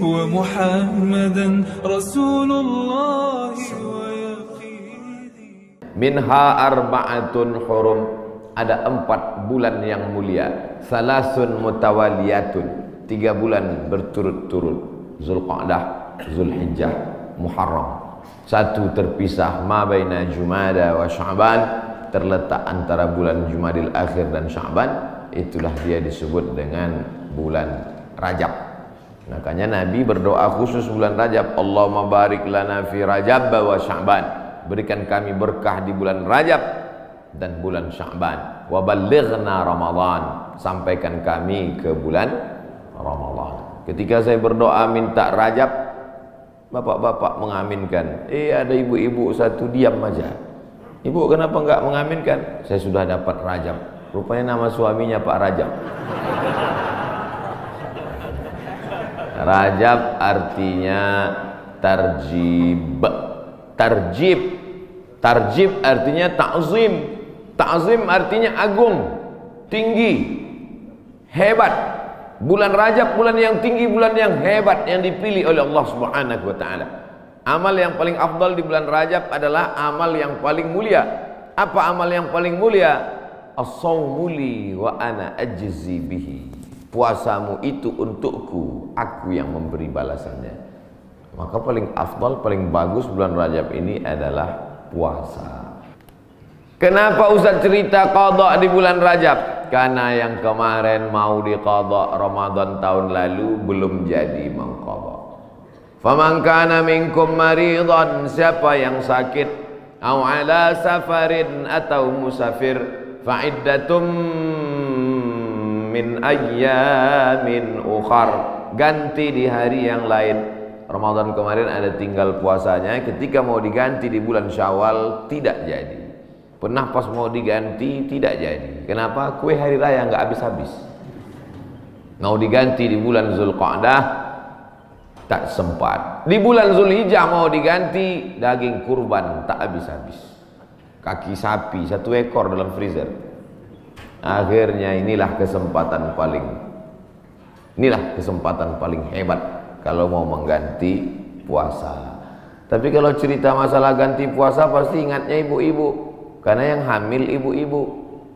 ومحمدا رسول الله ويقيني. Minha arba'atun hurum, ada 4 bulan yang mulia. Salasun mutawaliyatun, 3 bulan berturut-turut. Zulqa'dah, Zulhijjah, Muharram. 1 terpisah, ma baina Jumada wa Sya'ban, terletak antara bulan Jumadil Akhir dan Sya'ban. Itulah dia disebut dengan bulan Rajab. Makanya Nabi berdoa khusus bulan Rajab, Allahumma barik lana fi Rajab wa Sya'ban, berikan kami berkah di bulan Rajab dan bulan Sya'ban. Wa ballighna Ramadan, sampaikan kami ke bulan Ramadan. Ketika saya berdoa minta Rajab, bapak-bapak mengaminkan. Ada ibu-ibu satu diam aja. Ibu kenapa enggak mengaminkan? Saya sudah dapat Rajab. Rupanya nama suaminya Pak Rajab. Rajab artinya tarjib. Tarjib. Tarjib artinya ta'zim. Ta'zim artinya agung, tinggi, hebat. Bulan Rajab bulan yang tinggi, bulan yang hebat, yang dipilih oleh Allah Subhanahu wa taala. Amal yang paling afdal di bulan Rajab adalah amal yang paling mulia. Apa amal yang paling mulia? As-shaumu li wa ana ajzi bihi. Puasamu itu untukku, aku yang memberi balasannya. Maka paling afdal, paling bagus bulan Rajab ini adalah puasa. Kenapa Ustaz cerita qadha di bulan Rajab? Karena yang kemarin mau diqadha Ramadan tahun lalu belum jadi mengqadha. Faman kana minkum maridan, siapa yang sakit, au ala safarin atau musafir, fa iddatum min ayyamin ukhar, ganti di hari yang lain. Ramadan kemarin ada tinggal puasanya, ketika mau diganti di bulan Syawal tidak jadi. Pernah pas mau diganti tidak jadi. Kenapa? Kue hari raya nggak habis-habis. Mau diganti di bulan Zulqa'dah tak sempat. Di bulan Zulhijjah mau diganti, daging kurban tak habis-habis. Kaki sapi 1 ekor dalam freezer. Akhirnya inilah kesempatan paling hebat kalau mau mengganti puasa. Tapi kalau cerita masalah ganti puasa pasti ingatnya ibu-ibu. Karena yang hamil ibu-ibu,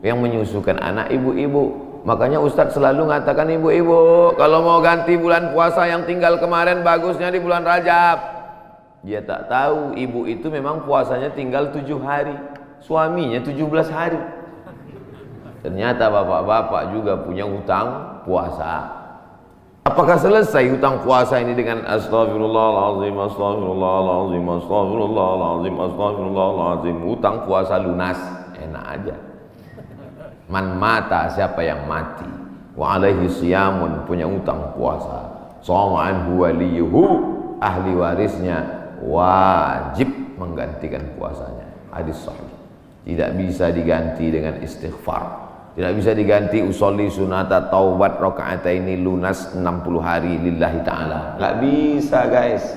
yang menyusukan anak ibu-ibu. Makanya Ustadz selalu mengatakan ibu-ibu, kalau mau ganti bulan puasa yang tinggal kemarin bagusnya di bulan Rajab. Dia tak tahu ibu itu memang puasanya tinggal 7 hari, suaminya 17 hari. Ternyata bapak-bapak juga punya hutang puasa. Apakah selesai hutang puasa ini dengan astagfirullahaladzim, astagfirullahaladzim, astagfirullahaladzim, astagfirullahaladzim? Hutang puasa lunas, enak aja. Man mata, siapa yang mati, wa alaihi siyamun, punya hutang puasa, shoma anhu waliyuhu, ahli warisnya wajib menggantikan puasanya. Hadis sahih. Tidak bisa diganti dengan istighfar. Tidak bisa diganti usolli sunata taubat rakaataini lunas 60 hari lillahi ta'ala. Nggak bisa guys.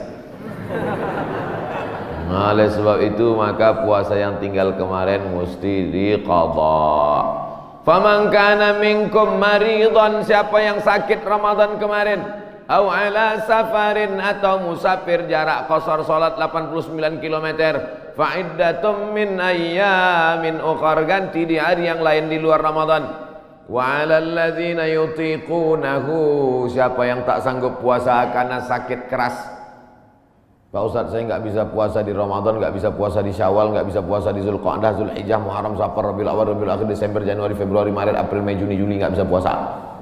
Nah, oleh sebab itu maka puasa yang tinggal kemarin mesti diqadha. Faman kana minkum maridan, siapa yang sakit Ramadan kemarin, au ala safarin atau musafir, jarak qasar salat 89 km, fa'iddatum min ayyamin ukhar, ganti di hari yang lain di luar Ramadan. Wa 'alal ladzina yutiqunahu, siapa yang tak sanggup puasa karena sakit keras. Pak Ustaz, saya nggak bisa puasa di Ramadan, nggak bisa puasa di Syawal, nggak bisa puasa di Zulqa'dah, Zulhijjah, Muharram, Safar, Rabiul Awal, Rabiul Akhir, Desember, Januari, Februari, Maret, April, Mei, Juni, Juli, nggak bisa puasa.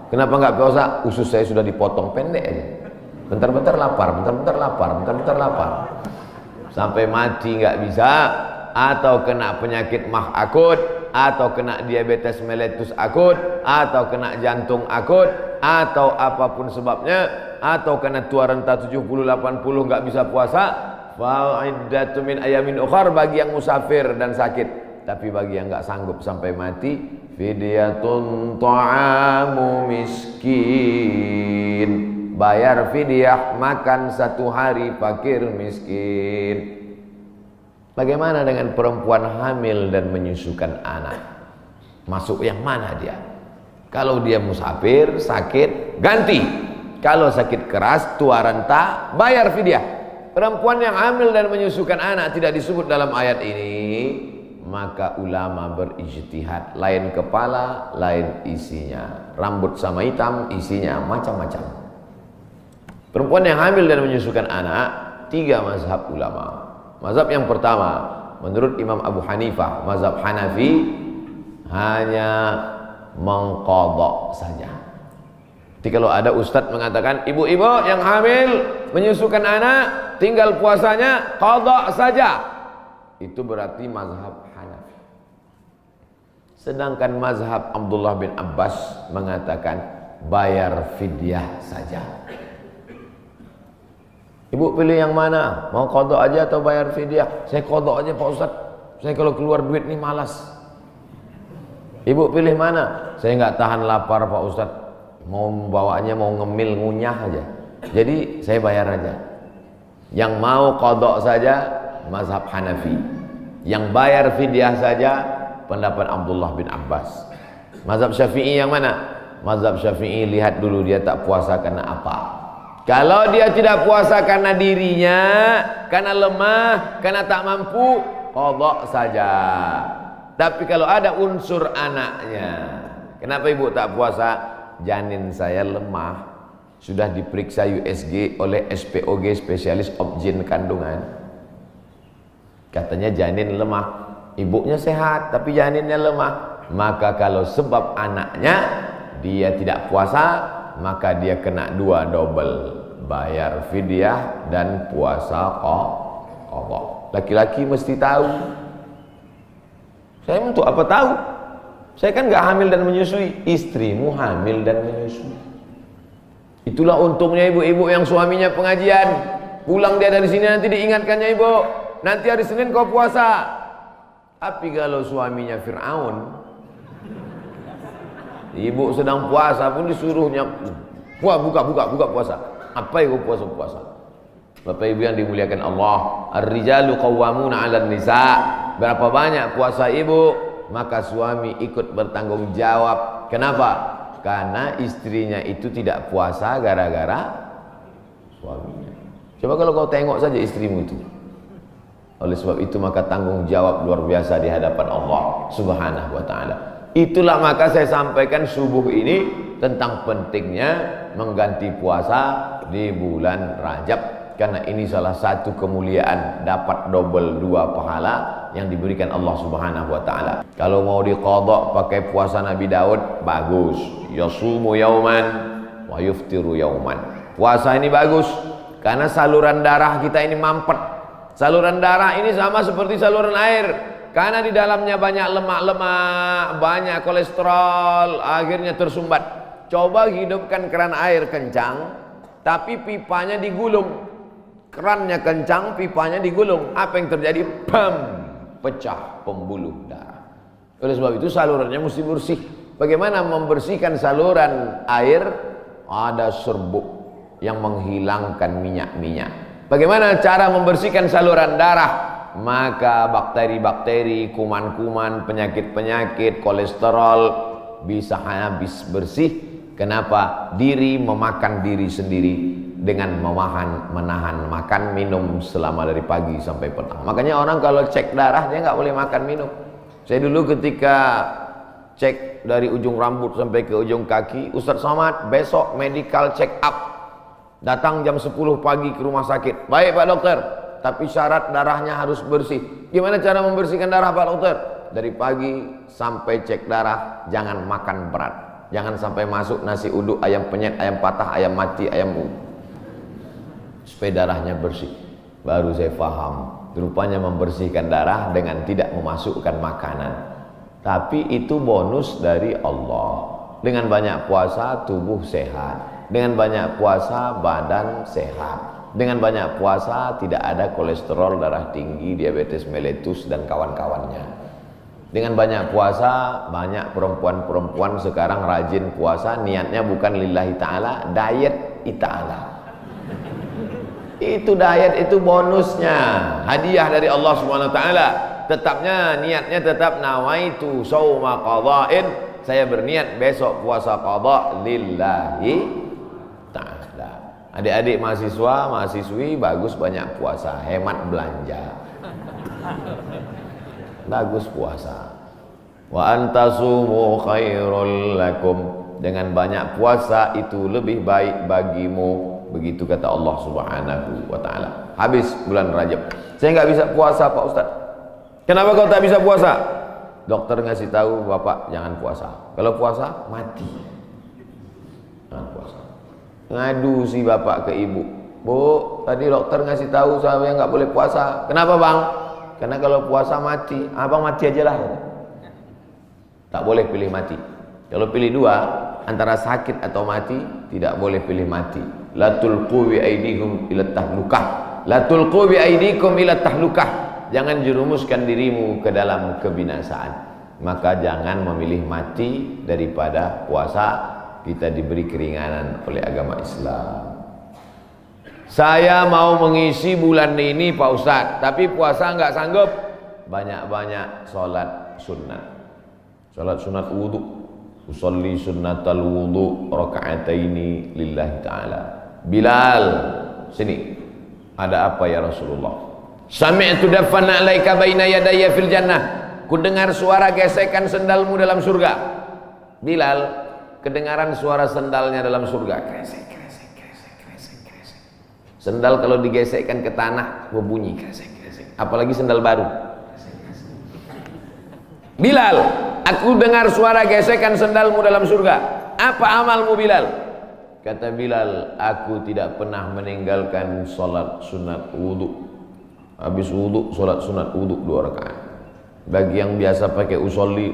Kenapa nggak puasa? Usus saya sudah dipotong pendek aja. Bentar-bentar lapar, bentar-bentar lapar, bentar-bentar lapar. Sampai mati nggak bisa, atau kena penyakit mah akut, atau kena diabetes mellitus akut, atau kena jantung akut, atau apapun sebabnya, atau kena tua renta 70-80 nggak bisa puasa, fa'iddatu min ayamin ukhar, bagi yang musafir dan sakit. Tapi bagi yang nggak sanggup sampai mati, fidyatun ta'amu miskin, bayar fidyah makan 1 hari fakir miskin. Bagaimana dengan perempuan hamil dan menyusukan anak? Masuk yang mana dia? Kalau dia musafir, sakit, ganti. Kalau sakit keras, tua renta, bayar fidyah. Perempuan yang hamil dan menyusukan anak tidak disebut dalam ayat ini, maka ulama berijtihad, lain kepala, lain isinya. Rambut sama hitam, isinya macam-macam. Perempuan yang hamil dan menyusukan anak, 3 mazhab ulama. Mazhab yang pertama, menurut Imam Abu Hanifah, mazhab Hanafi, hanya mengqadha saja. Jadi kalau ada ustadz mengatakan ibu-ibu yang hamil menyusukan anak tinggal puasanya qadha saja, itu berarti mazhab Hanafi. Sedangkan mazhab Abdullah bin Abbas mengatakan bayar fidyah saja. Ibu pilih yang mana? Mau qadha aja atau bayar fidyah? Saya qadha aja Pak Ustadz. Saya kalau keluar duit nih malas. Ibu pilih mana? Saya nggak tahan lapar Pak Ustadz. Mau bawanya mau ngemil ngunyah aja. Jadi saya bayar aja. Yang mau qadha saja mazhab Hanafi. Yang bayar fidyah saja pendapat Abdullah bin Abbas. Mazhab Syafi'i yang mana? Mazhab Syafi'i lihat dulu dia tak puasa karena apa. Kalau dia tidak puasa karena dirinya, karena lemah, karena tak mampu, qadha saja. Tapi kalau ada unsur anaknya, kenapa ibu tak puasa? Janin saya lemah, sudah diperiksa USG oleh SPOG, spesialis obgyn kandungan. Katanya janin lemah, ibunya sehat tapi janinnya lemah. Maka kalau sebab anaknya dia tidak puasa, maka dia kena 2 double, bayar fidyah dan puasa qadha. Laki-laki mesti tahu. Saya untuk apa tahu? Saya kan nggak hamil dan menyusui. Istrimu hamil dan menyusui. Itulah untungnya ibu-ibu yang suaminya pengajian. Pulang dia dari sini nanti diingatkannya, ibu, nanti hari Senin kau puasa. Tapi kalau suaminya Fir'aun, ibu sedang puasa pun disuruhnya buka puasa. Apa itu puasa? Bapak ibu yang dimuliakan Allah, ar-rijalu qawwamuna 'alan nisa. Berapa banyak puasa ibu, maka suami ikut bertanggung jawab. Kenapa? Karena istrinya itu tidak puasa gara-gara suaminya. Coba kalau kau tengok saja istrimu itu. Oleh sebab itu maka tanggung jawab luar biasa di hadapan Allah Subhanahu wa taala. Itulah maka saya sampaikan subuh ini tentang pentingnya mengganti puasa di bulan Rajab. Karena ini salah satu kemuliaan, dapat double 2 pahala yang diberikan Allah Subhanahu wa taala. Kalau mau diqadha pakai puasa Nabi Daud, bagus. Yasumu yauman wa yuftiru yauman. Puasa ini bagus karena saluran darah kita ini mampet. Saluran darah ini sama seperti saluran air. Karena di dalamnya banyak lemak-lemak, banyak kolesterol, akhirnya tersumbat. Coba hidupkan keran air kencang, tapi pipanya digulung. Kerannya kencang, pipanya digulung. Apa yang terjadi? Bam! Pecah pembuluh darah. Oleh sebab itu salurannya mesti bersih. Bagaimana membersihkan saluran air? Ada serbuk yang menghilangkan minyak-minyak. Bagaimana cara membersihkan saluran darah? Maka bakteri-bakteri, kuman-kuman, penyakit-penyakit, kolesterol bisa habis bersih. Kenapa? Diri memakan diri sendiri dengan menahan makan minum selama dari pagi sampai petang. Makanya orang kalau cek darah dia nggak boleh makan minum. Saya dulu ketika cek dari ujung rambut sampai ke ujung kaki, Ustadz Somad besok medical check up, datang jam 10 pagi ke rumah sakit. Baik Pak Dokter, tapi syarat darahnya harus bersih. Gimana cara membersihkan darah Pak Dokter? Dari pagi sampai cek darah jangan makan berat, jangan sampai masuk nasi uduk, ayam penyet, ayam patah, ayam mati, ayam supaya darahnya bersih. Baru saya paham, rupanya membersihkan darah dengan tidak memasukkan makanan. Tapi itu bonus dari Allah. Dengan banyak puasa tubuh sehat, dengan banyak puasa badan sehat, dengan banyak puasa tidak ada kolesterol darah tinggi, diabetes mellitus dan kawan-kawannya. Dengan banyak puasa, banyak perempuan-perempuan sekarang rajin puasa, niatnya bukan lillahi ta'ala, diet ta'ala. Itu diet, itu bonusnya, hadiah dari Allah Subhanahu wa taala. Tetapnya niatnya tetap nawaitu shauma qadha'in, saya berniat besok puasa qadha lillahi ta'ala. Adik-adik mahasiswa, mahasiswi bagus banyak puasa, hemat belanja. Bagus puasa. Wa antasumu khairul lakum. Dengan banyak puasa itu lebih baik bagimu. Begitu kata Allah Subhanahu wa taala. Habis bulan Rajab. Saya nggak bisa puasa Pak Ustaz. Kenapa kau tak bisa puasa? Dokter ngasih tahu Bapak jangan puasa. Kalau puasa mati. Jangan puasa. Ngadu si bapak ke ibu, Bu, tadi dokter ngasih tahu saya nggak boleh puasa. Kenapa bang? Karena kalau puasa mati. Abang mati aja lah. Tak boleh pilih mati. Kalau pilih dua, antara sakit atau mati, tidak boleh pilih mati. La tulqu bi aidikum ila tahlukah. La tulqu bi aidikum ila tahlukah. Jangan jerumuskan dirimu ke dalam kebinasaan. Maka jangan memilih mati daripada puasa. Kita diberi keringanan oleh agama Islam. Saya mau mengisi bulan ini Pak Ustadz, tapi puasa nggak sanggup. Banyak-banyak sholat sunnah. Sholat sunat wudhu. Usolli sunnatal wudhu raka'ataini lillahi ta'ala. Bilal, sini. Ada apa ya Rasulullah? Sami'tu dafana alaika baina yadayya fil jannah. Ku dengar suara gesekan sendalmu dalam surga. Bilal, kedengaran suara sendalnya dalam surga. Kresek, kresek, kresek, kresek, kresek. Sendal kalau digesekkan ke tanah berbunyi kresek, kresek. Apalagi sendal baru. Kresek, kresek. Bilal, aku dengar suara gesekan sendalmu dalam surga. Apa amalmu Bilal? Kata Bilal, aku tidak pernah meninggalkan sholat sunat wudhu. Habis wudhu, sholat sunat wudhu 2 rakaat. Bagi yang biasa pakai usolli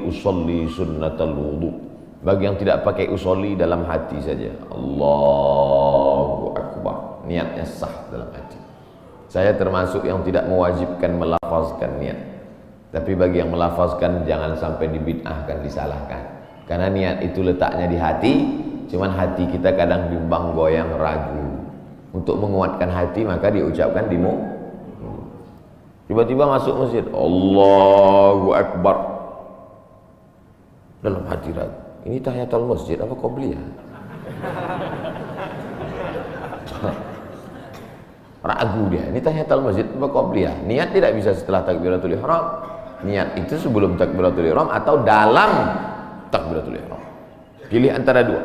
sunnatal wudhu. Bagi yang tidak pakai usolli, dalam hati saja. Allahu Akbar. Niatnya sah dalam hati. Saya termasuk yang tidak mewajibkan melafazkan niat. Tapi bagi yang melafazkan, jangan sampai dibid'ahkan, disalahkan. Karena niat itu letaknya di hati. Cuman hati kita kadang bimbang, goyang, ragu. Untuk menguatkan hati maka diucapkan di mulut. Tiba-tiba masuk masjid, Allahu Akbar. Dalam hati ragu. Ini tahiyatul masjid apa qobliyah? Ragu dia. Ini tahiyatul masjid apa qobliyah? Niat tidak bisa setelah takbiratul ihram. Niat itu sebelum takbiratul ihram atau dalam takbiratul ihram. Pilih antara dua.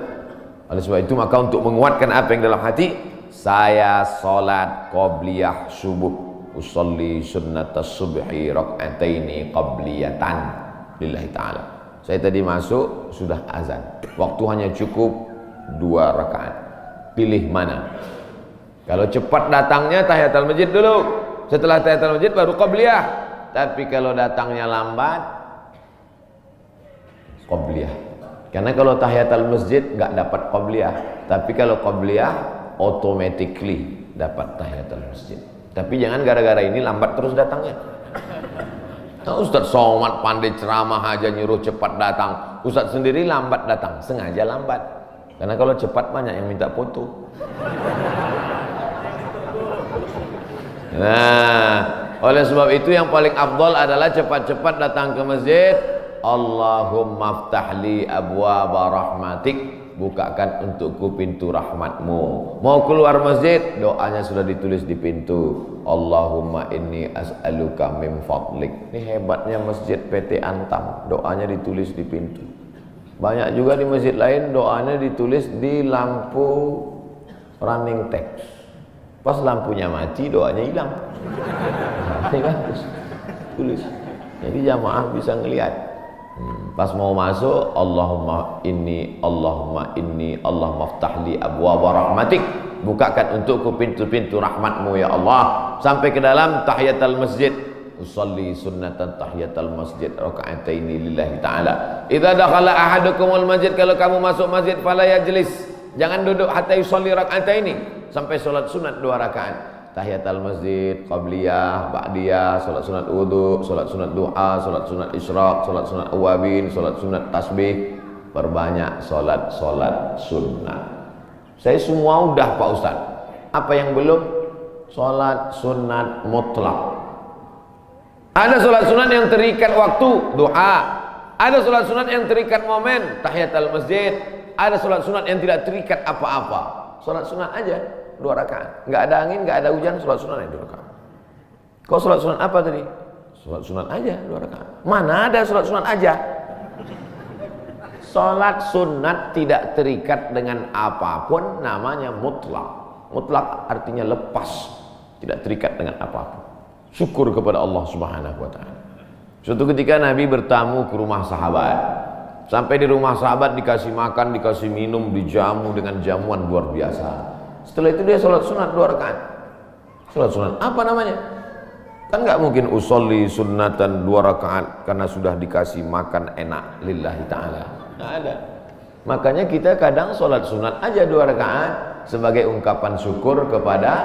Oleh sebab itu maka untuk menguatkan apa yang dalam hati, saya salat qobliyah subuh. Usolli sunnatas subhi rak'ataini qabliyatan lillahi ta'ala. Saya tadi masuk sudah azan. Waktu hanya cukup 2 rakaat. Pilih mana? Kalau cepat datangnya tahiyatul masjid dulu. Setelah tahiyatul masjid baru qabliyah. Tapi kalau datangnya lambat, qabliyah. Karena kalau tahiyatul masjid enggak dapat qabliyah. Tapi kalau qabliyah automatically dapat tahiyatul masjid. Tapi jangan gara-gara ini lambat terus datangnya. Nah, Ustadz Somad pandai ceramah aja nyuruh cepat datang. Ustadz sendiri lambat datang, sengaja lambat. Karena kalau cepat banyak yang minta foto. Nah, oleh sebab itu yang paling afdal adalah cepat-cepat datang ke masjid. Allahumma ftahli abwaaba rahmatik. Bukakan untukku pintu rahmatmu. Mau keluar masjid, doanya sudah ditulis di pintu. Allahumma inni as'aluka min fadlik. Ini hebatnya masjid PT Antam, doanya ditulis di pintu. Banyak juga di masjid lain doanya ditulis di lampu running text. Pas lampunya mati, doanya hilang. Ini bagus, tulis. Jadi jamaah bisa ngelihat. Pas mau masuk, Allahumma inni, Allahumma ftahli abwaaba rahmatik. Bukakan untukku pintu-pintu rahmatmu ya Allah. Sampai ke dalam tahiyatul masjid. Usolli sunnatan tahiyatul masjid raka'ataini lillahi ta'ala. Idza dakhala ahadukumul masjid, kalau kamu masuk masjid fala yajlis. Jangan duduk hatta yusolli raka'ataini, sampai salat sunat 2 rakaat. Tahiyatul masjid, qabliyah, ba'diyah, salat sunat wudu, salat sunat duha, salat sunat isyraq, salat sunat awabin, salat sunat tasbih. Perbanyak salat sunnah. Saya semua udah Pak Ustaz. Apa yang belum? Salat sunat mutlak. Ada salat sunat yang terikat waktu, duha. Ada salat sunat yang terikat momen, tahiyatul masjid. Ada salat sunat yang tidak terikat apa-apa. Salat sunat aja. 2 rakaat. Nggak ada angin, nggak ada hujan, sholat sunat aja 2 rakaat. Kau sholat sunat apa tadi? Sholat sunat aja 2 rakaat. Mana ada sholat sunat aja? Sholat sunat tidak terikat dengan apapun, namanya mutlak. Mutlak artinya lepas, tidak terikat dengan apapun. Syukur kepada Allah Subhanahu wa taala. Suatu ketika Nabi bertamu ke rumah sahabat. Sampai di rumah sahabat dikasih makan, dikasih minum, dijamu dengan jamuan luar biasa. Setelah itu dia sholat sunat 2 rakaat. Sholat sunat apa namanya? Kan nggak mungkin usolli sunnatan 2 rakaat karena sudah dikasih makan enak lillahi ta'ala. Nggak ada. Makanya kita kadang sholat sunat aja 2 rakaat sebagai ungkapan syukur kepada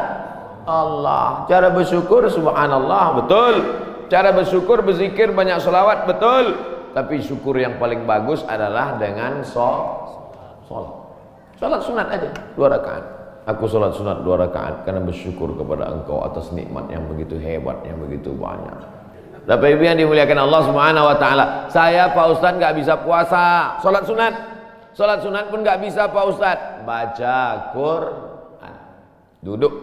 Allah. Cara bersyukur subhanallah, betul. Cara bersyukur berzikir banyak selawat, betul. Tapi syukur yang paling bagus adalah dengan sholat. Sholat sunat aja 2 rakaat. Aku sholat sunat 2 rakaat karena bersyukur kepada Engkau atas nikmat yang begitu hebat, yang begitu banyak. Bapak Ibu yang dimuliakan Allah Subhanahu wa taala, saya Pak Ustadz nggak bisa puasa, sholat sunat. Sholat sunat pun nggak bisa Pak Ustadz. Baca Quran. Duduk,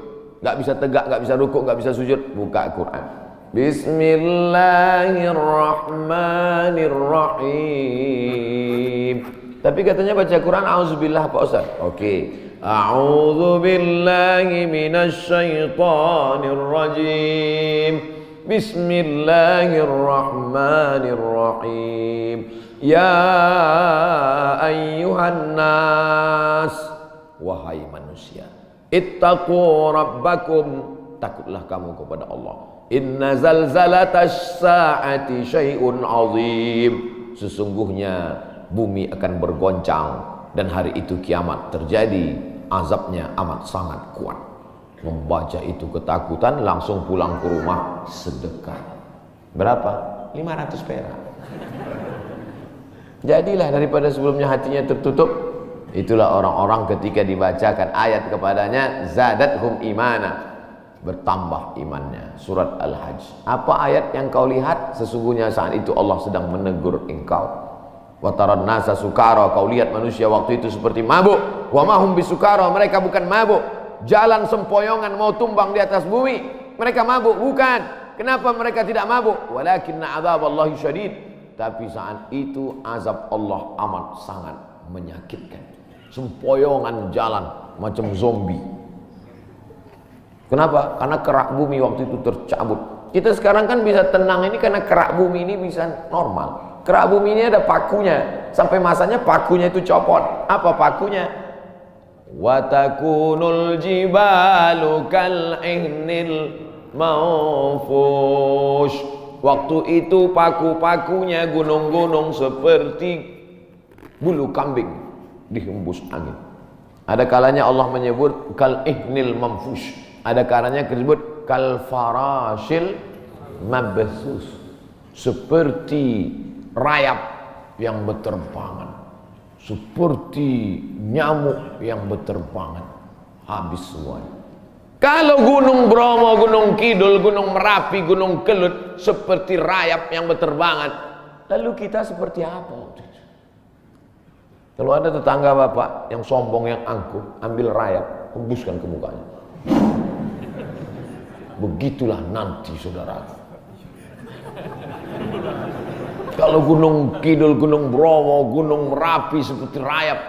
nggak bisa tegak, nggak bisa rukuk, nggak bisa sujud, buka Quran. Bismillahirrahmanirrahim. Tapi katanya baca Quran auzubillah Pak Ustaz. Oke. A'udzubillahi minasyaitonirrajim. Bismillahirrahmanirrahim. Ya ayyuhan nas, wahai manusia, ittaqu rabbakum, takutlah kamu kepada Allah. Inna zalzalatas saati syai'un azim. Sesungguhnya bumi akan bergoncang dan hari itu kiamat terjadi, azabnya amat sangat kuat. Membaca itu ketakutan, langsung pulang ke rumah sedekah. Berapa? 500 perak. Jadilah daripada sebelumnya hatinya tertutup. Itulah orang-orang ketika dibacakan ayat kepadanya, zadathum imana, bertambah imannya. Surat Al-Hajj. Apa ayat yang kau lihat? Sesungguhnya saat itu Allah sedang menegur engkau. Wa taran nasa sukara, kau lihat manusia waktu itu seperti mabuk. Wa mahum bisukara, mereka bukan mabuk. Jalan sempoyongan mau tumbang di atas bumi, mereka mabuk? Bukan. Kenapa mereka tidak mabuk? Walakinna adzaballahi syadid. Tapi saat itu azab Allah amat sangat menyakitkan. Sempoyongan jalan macam zombie. Kenapa? Karena kerak bumi waktu itu tercabut. Kita sekarang kan bisa tenang ini karena kerak bumi ini bisa normal. Kerak bumi ini ada pakunya. Sampai masanya pakunya itu copot. Apa pakunya? Wa takunul jibalu kal'ihnil manfush. Waktu itu paku-pakunya gunung-gunung seperti bulu kambing dihembus angin. Ada kalanya Allah menyebut kal'ihnil manfush. Ada kalanya disebut kal farashil mabthus, seperti rayap yang berterbangan, seperti nyamuk yang berterbangan, habis semuanya. Kalau Gunung Bromo, Gunung Kidul, Gunung Merapi, Gunung Kelut seperti rayap yang berterbangan, lalu kita seperti apa? Kalau ada tetangga bapak yang sombong, yang angkuh, ambil rayap, hembuskan ke mukanya. Begitulah nanti saudara. Kalau Gunung Kidul, Gunung Bromo, Gunung Merapi seperti rayap,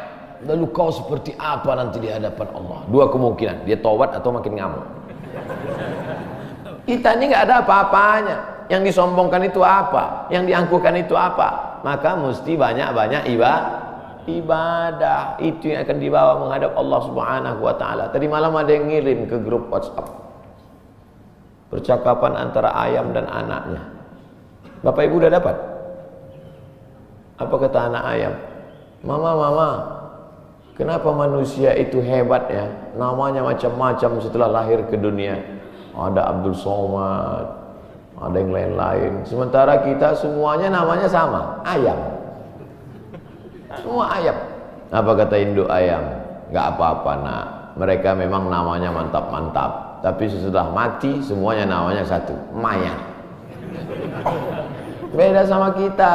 lalu kau seperti apa nanti di hadapan Allah? 2 kemungkinan, dia taubat atau makin ngamuk. Kita ini nggak ada apa-apanya. Yang disombongkan itu apa? Yang diangkuhkan itu apa? Maka mesti banyak-banyak ibadah. Itu yang akan dibawa menghadap Allah Subhanahu wa taala. Tadi malam ada yang ngirim ke grup WhatsApp percakapan antara ayam dan anaknya. Bapak Ibu udah dapat? Apa kata anak ayam? Mama, kenapa manusia itu hebat ya? Namanya macam-macam setelah lahir ke dunia. Ada Abdul Somad, ada yang lain-lain. Sementara kita semuanya namanya sama, ayam. Semua ayam. Apa kata induk ayam? Gak apa-apa nak, mereka memang namanya mantap-mantap. Tapi sesudah mati semuanya namanya satu, mayat. Beda sama kita.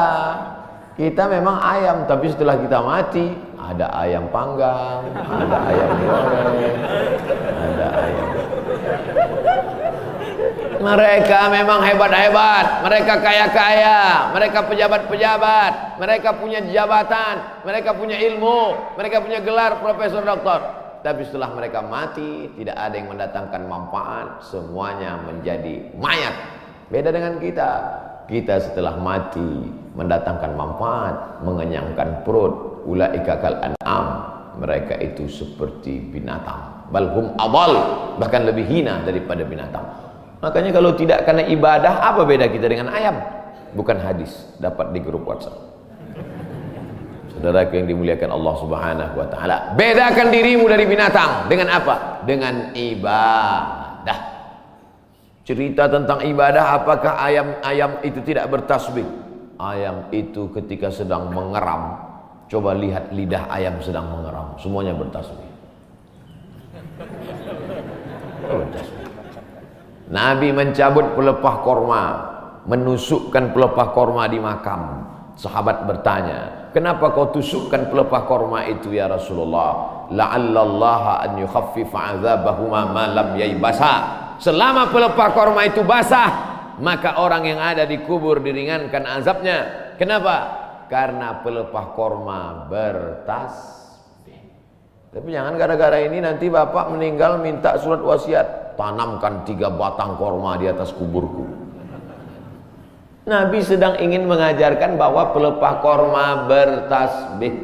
Kita memang ayam, tapi setelah kita mati ada ayam panggang, ada ayam goreng, ada Mereka memang hebat-hebat, mereka kaya-kaya, mereka pejabat-pejabat, mereka punya jabatan, mereka punya ilmu, mereka punya gelar profesor doktor. Tapi setelah mereka mati, tidak ada yang mendatangkan manfaat, semuanya menjadi mayat. Beda dengan kita. Kita setelah mati mendatangkan manfaat, mengenyangkan perut. Ulaika kal an'am, mereka itu seperti binatang. Balhum adal, bahkan lebih hina daripada binatang. Makanya kalau tidak karena ibadah, apa beda kita dengan ayam? Bukan hadis, dapat di grup WhatsApp. Saudaraku yang dimuliakan Allah Subhanahu wa taala, bedakan dirimu dari binatang dengan apa? Dengan ibadah. Cerita tentang ibadah, apakah ayam itu tidak bertasbih? Ayam itu ketika sedang mengeram, coba lihat lidah ayam sedang mengeram, semuanya bertasbih. Bertasbih. Nabi mencabut pelepah korma, menusukkan pelepah korma di makam. Sahabat bertanya, kenapa kau tusukkan pelepah korma itu ya Rasulullah? La'allallaha an yukhaffifa 'adzabahuma ma lam yaybasa. Selama pelepah korma itu basah, maka orang yang ada di kubur diringankan azabnya. Kenapa? Karena pelepah korma bertasbih. Tapi jangan gara-gara ini nanti bapak meninggal minta surat wasiat, tanamkan 3 batang korma di atas kuburku. Nabi sedang ingin mengajarkan bahwa pelepah korma bertasbih.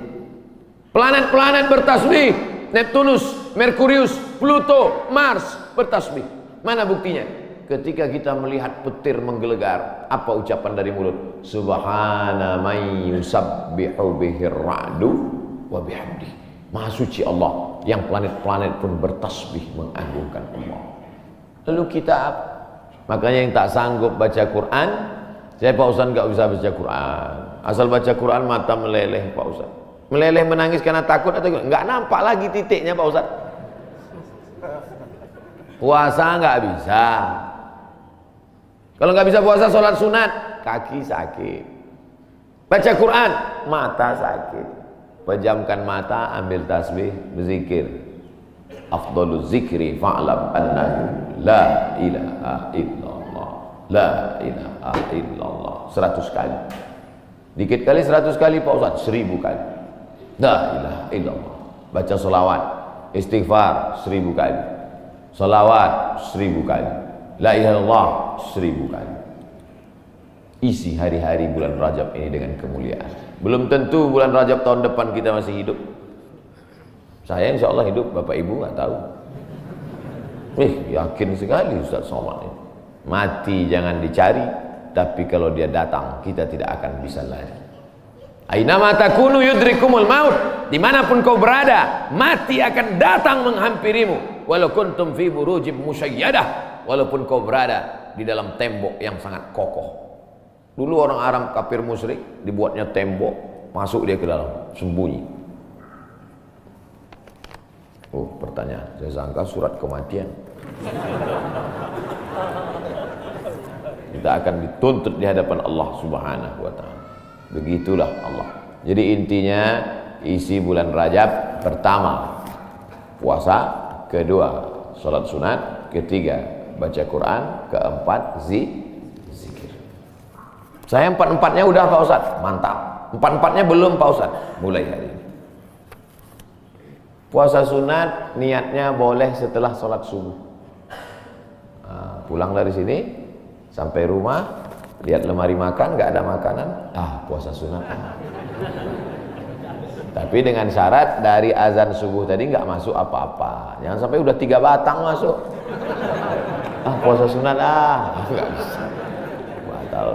Planet-planet bertasbih. Neptunus, Merkurius, Pluto, Mars bertasbih. Mana buktinya? Ketika kita melihat petir menggelegar, apa ucapan dari mulut? Subhana man yusabbihu bihir ra'du wa bihamdi. Maha suci Allah, yang planet-planet pun bertasbih mengagungkan Allah. Lalu kita apa? Makanya yang tak sanggup baca Quran, saya Pak Ustaz nggak bisa baca Quran. Asal baca Quran mata meleleh Pak Ustaz. Meleleh menangis karena takut atau nggak nampak lagi titiknya Pak Ustaz. Puasa nggak bisa. Kalau nggak bisa puasa, sholat sunat, kaki sakit. Baca Quran, mata sakit. Pejamkan mata, ambil tasbih, berzikir. Afdaluz zikri fa'lam annahu la ilaha illallah. La ilaha illallah. 100 kali. Dikit kali 100 kali Pak Ustaz, 1000 kali. La ilaha illallah. Baca selawat, istighfar 1000 kali. Selawat 1000 kali. La ilaha illallah 1000 kali. Isi hari-hari bulan Rajab ini dengan kemuliaan. Belum tentu bulan Rajab tahun depan kita masih hidup. Saya insya Allah hidup, Bapak Ibu nggak tahu. Yakin sekali Ustaz Somad ini. Mati jangan dicari, tapi kalau dia datang kita tidak akan bisa lari. Ainama takunu yudrikumul maut. Dimanapun kau berada, mati akan datang menghampirimu. Walau kuntum fi burujim musyayyadah. Walaupun kau berada di dalam tembok yang sangat kokoh. Dulu orang Arab kafir musyrik dibuatnya tembok, masuk dia ke dalam, sembunyi. Oh, pertanyaan, saya sangka surat kematian. Kita akan dituntut di hadapan Allah Subhanahu wa taala. Begitulah Allah. Jadi intinya isi bulan Rajab, pertama puasa, kedua salat sunat, ketiga baca Quran, keempat zikir. Saya 4-4-nya udah Pak Ustaz, mantap. 4-4-nya belum Pak Ustaz, mulai hari ini. Puasa sunat niatnya boleh setelah sholat subuh. Pulang dari sini sampai rumah, lihat lemari makan, nggak ada makanan, puasa sunat. Tapi dengan syarat dari azan subuh tadi nggak masuk apa-apa. Jangan sampai udah 3 batang masuk. Puasa sunat nggak bisa. Batal.